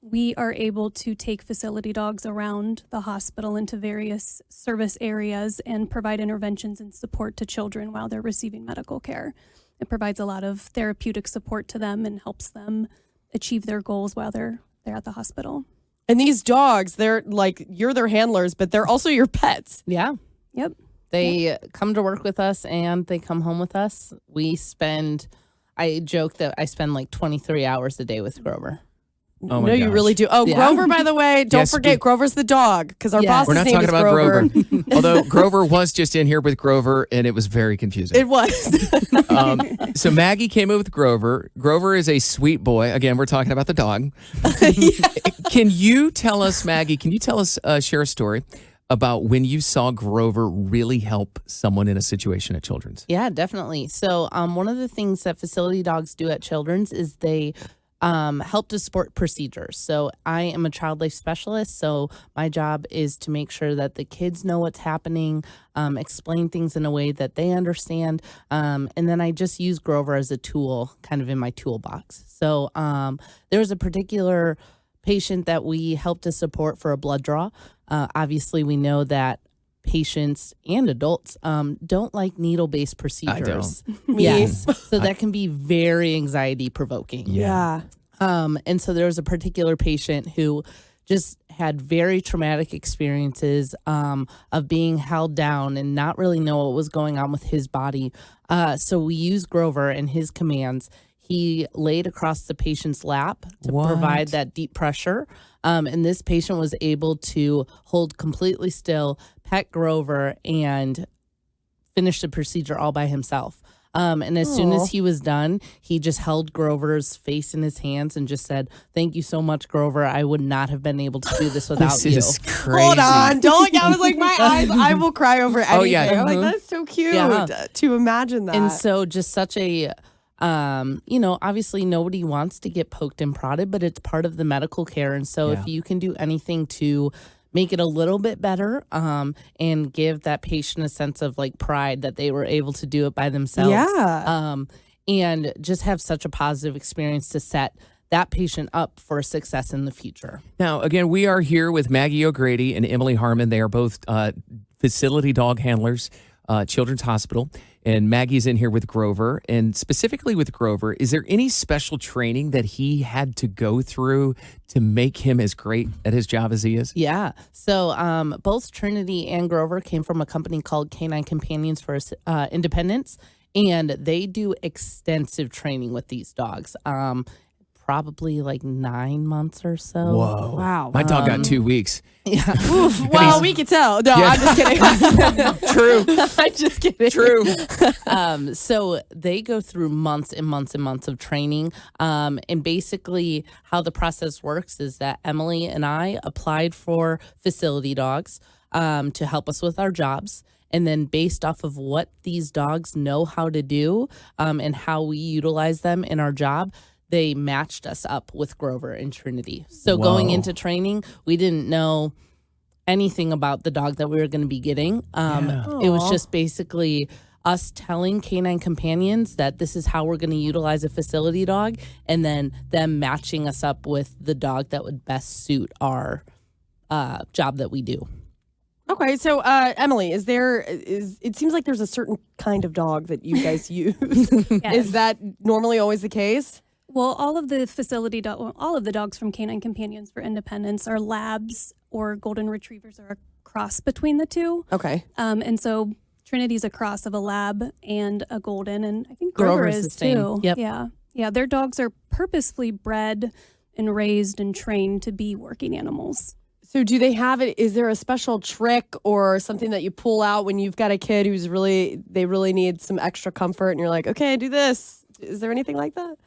we are able to take facility dogs around the hospital into various service areas and provide interventions and support to children while they're receiving medical care. It provides a lot of therapeutic support to them and helps them achieve their goals while they're at the hospital. And these dogs, they're like, you're their handlers, but they're also your pets. Yeah. Yep. They come to work with us and they come home with us. I joke that I spend like 23 hours a day with Grover. Oh my no, you gosh. really do. Oh, Yeah. Grover, by the way, don't forget, Grover's the dog, because our boss's We're not name talking is about Grover. Although Grover was just in here with Grover, and it was very confusing. It was. So Maggie came in with Grover. Grover is a sweet boy. Again, we're talking about the dog. Can you tell us, Maggie, share a story about when you saw Grover really help someone in a situation at Children's? Yeah, definitely. So one of the things that facility dogs do at Children's is they help to support procedures. So I am a child life specialist. So my job is to make sure that the kids know what's happening, explain things in a way that they understand. And then I just use Grover as a tool kind of in my toolbox. So there was a particular patient that we helped to support for a blood draw. Obviously, we know that patients and adults don't like needle-based procedures. I don't. Yes. So that can be very anxiety provoking. Yeah. And so there was a particular patient who just had very traumatic experiences of being held down and not really know what was going on with his body. So we used Grover and his commands. He laid across the patient's lap to provide that deep pressure. And this patient was able to hold completely still, pet Grover, and finish the procedure all by himself. And as soon as he was done, he just held Grover's face in his hands and just said, "Thank you so much, Grover. I would not have been able to do this without This you." is crazy. Hold on. Don't. I was like, my eyes, I will cry over anything. Oh, yeah. I'm like, that's so cute to imagine that. And so just such a, obviously nobody wants to get poked and prodded, but it's part of the medical care. And so if you can do anything to make it a little bit better and give that patient a sense of like pride that they were able to do it by themselves. Yeah. And just have such a positive experience to set that patient up for success in the future. Now, again, we are here with Maggie O'Grady and Emily Harmon. They are both facility dog handlers, Children's Hospital. And Maggie's in here with Grover. And specifically with Grover, is there any special training that he had to go through to make him as great at his job as he is? Yeah. So both Trinity and Grover came from a company called Canine Companions for Independence. And they do extensive training with these dogs. Probably like 9 months or so. Whoa. Wow. My dog got 2 weeks. Yeah. Oof, well, we could tell. No, Yeah. I'm just kidding. True. I'm just kidding. True. So they go through months and months and months of training. And basically how the process works is that Emily and I applied for facility dogs to help us with our jobs. And then based off of what these dogs know how to do and how we utilize them in our job, they matched us up with Grover and Trinity. So going into training, we didn't know anything about the dog that we were going to be getting. It was just basically us telling Canine Companions that this is how we're going to utilize a facility dog, and then them matching us up with the dog that would best suit our job that we do. Okay, so Emily, it seems like there's a certain kind of dog that you guys use. Yes. Is that normally always the case? Well, all of the dogs from Canine Companions for Independence are labs or golden retrievers, or a cross between the two. Okay. And so Trinity's a cross of a lab and a golden, and I think Grover Grover is is the same. too. Yep. Yeah. Their dogs are purposefully bred and raised and trained to be working animals. So do they have it? Is there a special trick or something that you pull out when you've got a kid who's they really need some extra comfort, and you're like, okay, do this? Is there anything like that?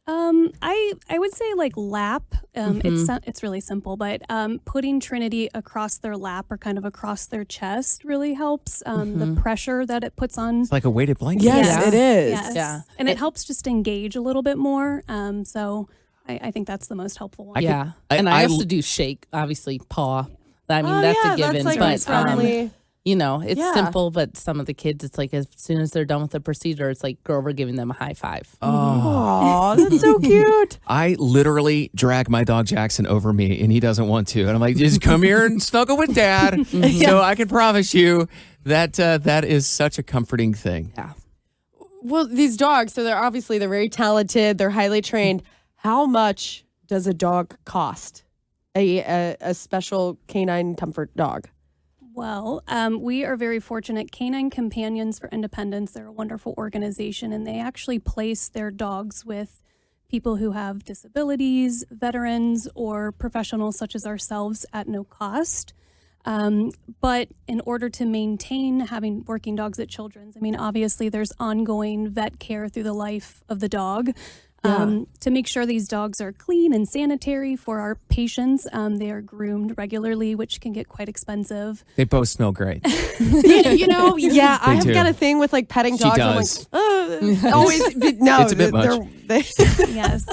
I would say like lap. It's really simple, but putting Trinity across their lap or kind of across their chest really helps. The pressure that it puts on. It's like a weighted blanket. Yes, it is. Yes. Yeah. And it helps just engage a little bit more. So I think that's the most helpful one. And I also do shake, obviously paw. I mean, that's a given. That's like but friendly. It's Yeah. simple, but some of the kids, it's like as soon as they're done with the procedure, it's like Grover giving them a high five. Oh, that's so cute. I literally drag my dog Jackson over me, and he doesn't want to. And I'm like, just come here and snuggle with Dad. So I can promise you that that is such a comforting thing. Yeah. Well, these dogs, so they're very talented. They're highly trained. How much does a dog cost? A special canine comfort dog? Well, we are very fortunate. Canine Companions for Independence, they're a wonderful organization, and they actually place their dogs with people who have disabilities, veterans, or professionals such as ourselves at no cost. But in order to maintain having working dogs at Children's, I mean, obviously there's ongoing vet care through the life of the dog. To make sure these dogs are clean and sanitary for our patients. They are groomed regularly, which can get quite expensive. They both smell great. Yeah, I have do. got a thing with like petting She dogs. does. I'm like, always, no, It's a bit much.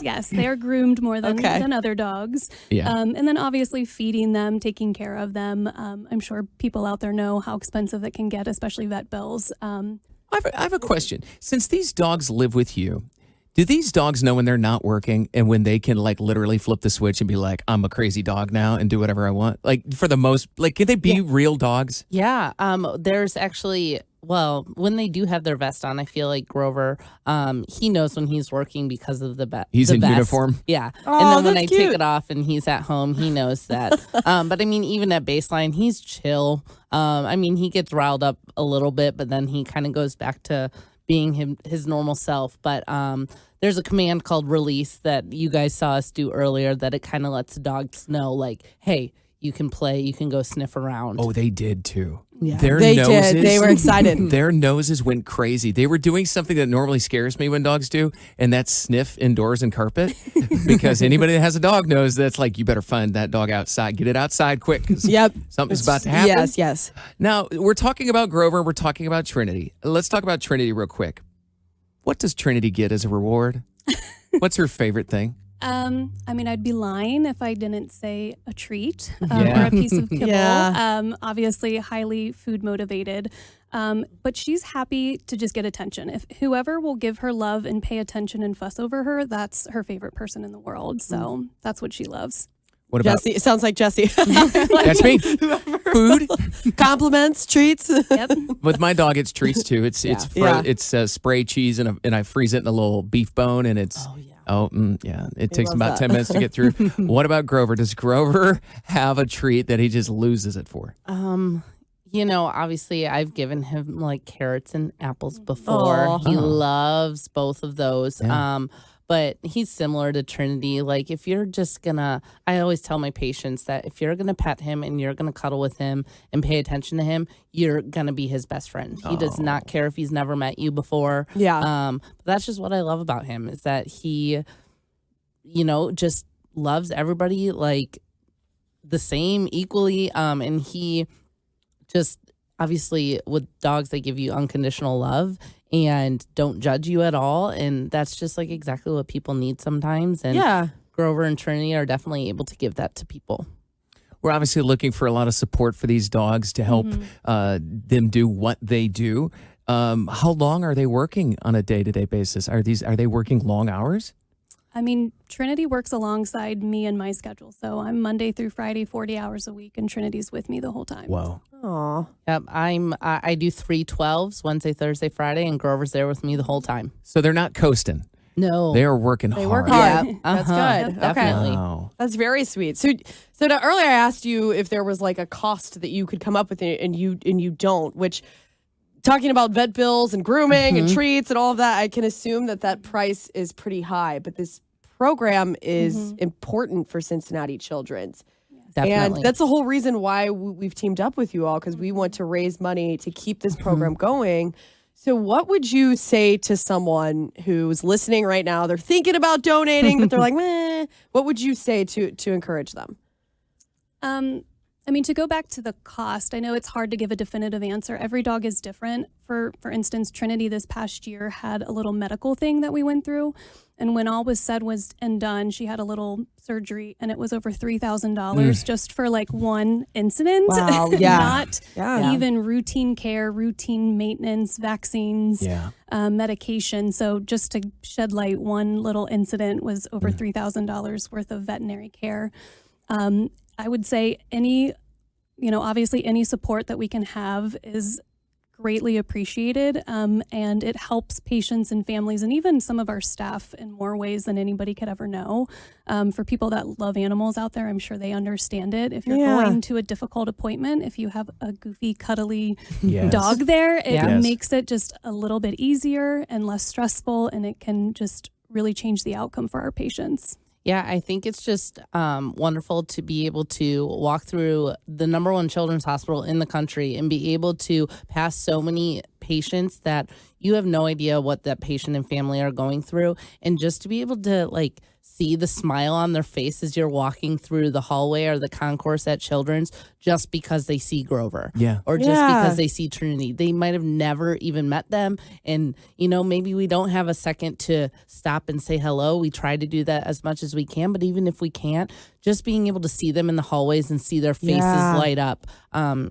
Yes, they are groomed more than other dogs. Yeah. And then obviously feeding them, taking care of them. I'm sure people out there know how expensive it can get, especially vet bills. I have a question. Since these dogs live with you, do these dogs know when they're not working and when they can like literally flip the switch and be like, I'm a crazy dog now and do whatever I want? Like for the most, like, can they be real dogs? Yeah. There's actually, when they do have their vest on, I feel like Grover, he knows when he's working because of the He's the in vest. uniform? Yeah. Oh, and then when that's I cute. take it off and he's at home, he knows that. But I mean, even at baseline, he's chill. I mean, he gets riled up a little bit, but then he kind of goes back to being his normal self. But there's a command called release that you guys saw us do earlier that it kind of lets the dogs know, like, hey, you can play, you can go sniff around. Oh, they did too. Yeah. Their They noses, did. They were excited. Their noses went crazy. They were doing something that normally scares me when dogs do, and that's sniff indoors and carpet. Because anybody that has a dog knows that's like, you better find that dog outside. Get it outside quick. 'Cause Yep. something's about to happen. Yes. Now, we're talking about Grover. We're talking about Trinity. Let's talk about Trinity real quick. What does Trinity get as a reward? What's her favorite thing? I mean, I'd be lying if I didn't say a treat Yeah. or a piece of kibble. Yeah. Obviously, highly food motivated. But she's happy to just get attention. If whoever will give her love and pay attention and fuss over her, that's her favorite person in the world. So that's what she loves. What about Jesse. It sounds like Jesse. That's me. Food. Compliments, treats. Yep. With my dog, it's treats too. It's Yeah. spray cheese and I freeze it in a little beef bone and it's yeah. It takes loves about that. 10 minutes to get through. What about Grover? Does Grover have a treat that he just loses it for? Obviously I've given him like carrots and apples before. Aw. He loves both of those. Yeah. But he's similar to Trinity. Like if you're just gonna, I always tell my patients that if you're gonna pet him and you're gonna cuddle with him and pay attention to him, you're gonna be his best friend. He does not care if he's never met you before. Yeah. But that's just what I love about him is that he, just loves everybody like the same equally. And he just obviously with dogs, they give you unconditional love and don't judge you at all. And that's just like exactly what people need sometimes. And Yeah. Grover and Trinity are definitely able to give that to people. We're obviously looking for a lot of support for these dogs to help them do what they do. How long are they working on a day-to-day basis? Are they working long hours? I mean, Trinity works alongside me and my schedule. So I'm Monday through Friday, 40 hours a week, and Trinity's with me the whole time. Whoa. Aw. Yep, I do 3 12s, Wednesday, Thursday, Friday, and Grover's there with me the whole time. So they're not coasting. No. They are working They hard. work hard. Yep. That's Uh-huh. good. Definitely. Okay. Wow. That's very sweet. So earlier I asked you if there was like a cost that you could come up with and you don't, which talking about vet bills and grooming and treats and all of that, I can assume that price is pretty high, but this program is important for Cincinnati Children's. Definitely. And that's the whole reason why we've teamed up with you all, because we want to raise money to keep this program going. So what would you say to someone who's listening right now? They're thinking about donating, but they're like, meh. What would you say to encourage them? I mean, to go back to the cost, I know it's hard to give a definitive answer. Every dog is different. For instance, Trinity this past year had a little medical thing that we went through. And when all was said and done, she had a little surgery and it was over $3,000 just for like one incident. Wow, yeah. Not Yeah. even routine care, routine maintenance, vaccines, Yeah. medication. So just to shed light, one little incident was over $3,000 worth of veterinary care. I would say obviously any support that we can have is greatly appreciated, and it helps patients and families and even some of our staff in more ways than anybody could ever know. For people that love animals out there, I'm sure they understand it. If you're going to a difficult appointment, if you have a goofy, cuddly dog there, it makes it just a little bit easier and less stressful, and it can just really change the outcome for our patients. Yeah, I think it's just wonderful to be able to walk through the #1 children's hospital in the country and be able to pass so many patients that you have no idea what that patient and family are going through. And just to be able to like see the smile on their face as you're walking through the hallway or the concourse at Children's just because they see Grover. Yeah. Or just because they see Trinity. They might have never even met them. And, maybe we don't have a second to stop and say hello. We try to do that as much as we can. But even if we can't, just being able to see them in the hallways and see their faces light up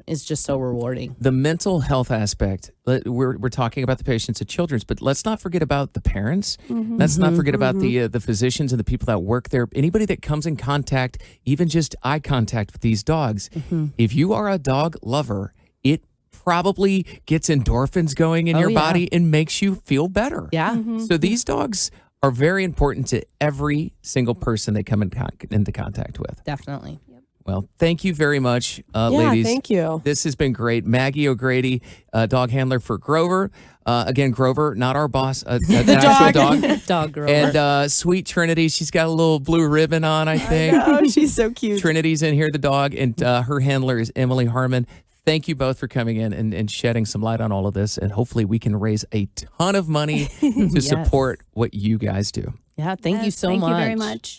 is just so rewarding. The mental health aspect, we're talking about the patients at Children's, but let's not forget about the parents. Let's not forget about the physicians and the people that work there. Anybody that comes in contact, even just eye contact with these dogs. If you are a dog lover, it probably gets endorphins going in your body and makes you feel better. Yeah. So these dogs are very important to every single person they come into contact with. Definitely. Well, thank you very much, ladies. Thank you. This has been great. Maggie O'Grady, dog handler for Grover. Again, Grover, not our boss, the actual dog. Dog Grover. And sweet Trinity, she's got a little blue ribbon on, I think. Oh, she's so cute. Trinity's in here, the dog, and her handler is Emily Harmon. Thank you both for coming in and shedding some light on all of this. And hopefully we can raise a ton of money to support what you guys do. Yeah, thank you so Thank much. you very much.